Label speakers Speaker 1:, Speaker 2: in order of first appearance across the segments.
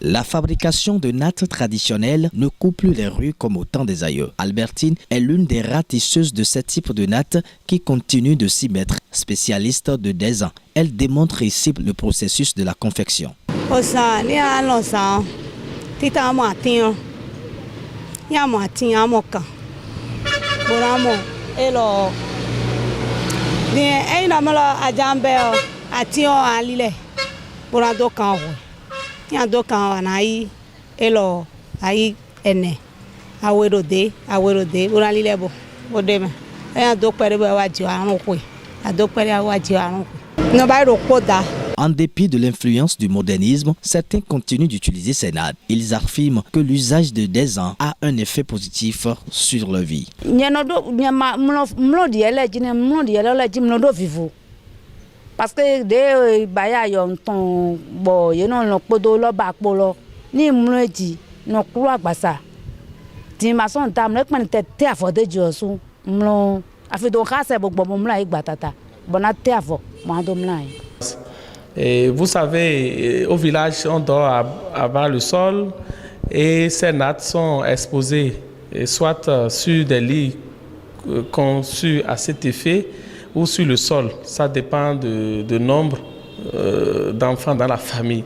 Speaker 1: La fabrication de nattes traditionnelles ne coupe plus les rues comme au temps des aïeux. Albertine est l'une des ratisseuses de ce type de nattes qui continue de s'y mettre. Spécialiste de 10 ans, elle démontre ici le processus de la confection. En dépit de l'influence du modernisme, certains continuent d'utiliser ces nattes. Ils affirment que l'usage de 10 ans a un effet positif sur leur vie.
Speaker 2: Parce que des baya yon ton bo yenon lo podo lo bakpolo ni mlodi no kuro gbasa ti ma son tam le pon te afo de josu mlo afi do ka se gbogbo mo mla igba tata bona te afo mo do mla.
Speaker 3: Et vous savez, au village, on dort à bas le sol et ces nattes sont exposées soit sur des lits conçus à cet effet ou sur le sol. Ça dépend de nombre d'enfants dans la famille.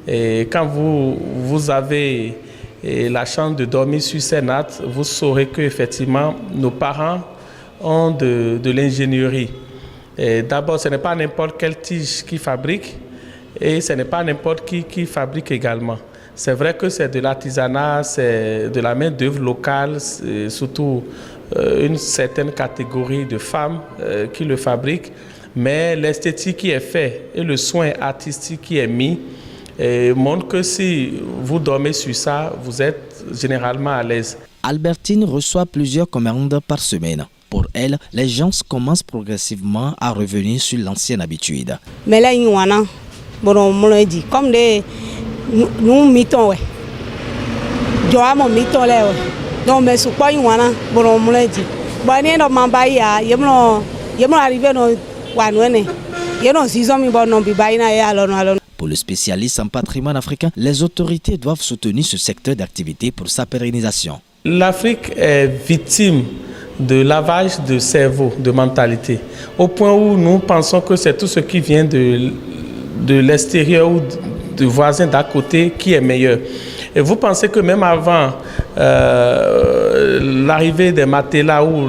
Speaker 3: Et quand vous avez la chance de dormir sur ces nattes, vous saurez qu'effectivement, nos parents ont de l'ingénierie. D'abord, ce n'est pas n'importe quelle tige qui fabrique et ce n'est pas n'importe qui fabrique également. C'est vrai que c'est de l'artisanat, c'est de la main-d'œuvre locale, surtout une certaine catégorie de femmes qui le fabriquent, mais l'esthétique qui est faite et le soin artistique qui est mis montre que si vous dormez sur ça, vous êtes généralement à l'aise.
Speaker 1: Albertine reçoit plusieurs commandes par semaine. Pour elle, les gens commencent progressivement à revenir sur l'ancienne habitude.
Speaker 4: Mais là, comme nous mettons, donc mais sur quoi
Speaker 1: Pour le spécialiste en patrimoine africain, les autorités doivent soutenir ce secteur d'activité pour sa pérennisation.
Speaker 3: L'Afrique est victime de lavage de cerveau, de mentalité, au point où nous pensons que c'est tout ce qui vient de l'extérieur ou de voisins d'à côté qui est meilleur. Et vous pensez que même avant l'arrivée des matelas ou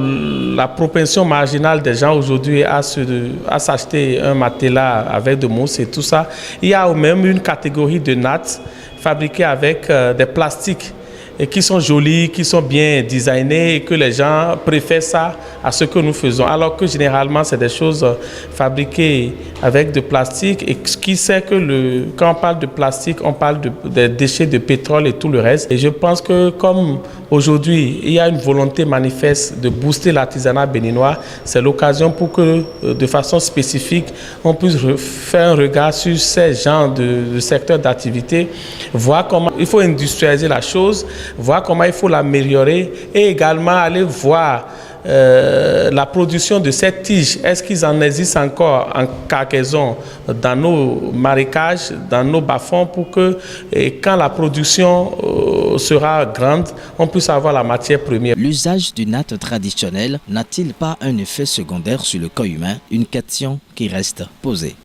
Speaker 3: la propension marginale des gens aujourd'hui à s'acheter un matelas avec de mousse et tout ça, il y a même une catégorie de nattes fabriquées avec des plastiques et qui sont jolis, qui sont bien designés et que les gens préfèrent ça à ce que nous faisons. Alors que généralement, c'est des choses fabriquées avec de plastique et qui sait que quand on parle de plastique, on parle des déchets de pétrole et tout le reste. Et je pense que comme aujourd'hui, il y a une volonté manifeste de booster l'artisanat béninois, c'est l'occasion pour que de façon spécifique, on puisse faire un regard sur ces genres de secteurs d'activité, voir comment il faut industrialiser la chose, voir comment il faut l'améliorer et également aller voir la production de cette tige. Est-ce qu'ils en existent encore en cargaison dans nos marécages, dans nos bas-fonds pour que quand la production sera grande, on puisse avoir la matière première.
Speaker 1: L'usage du natte traditionnel n'a-t-il pas un effet secondaire sur le corps humain? Une question qui reste posée.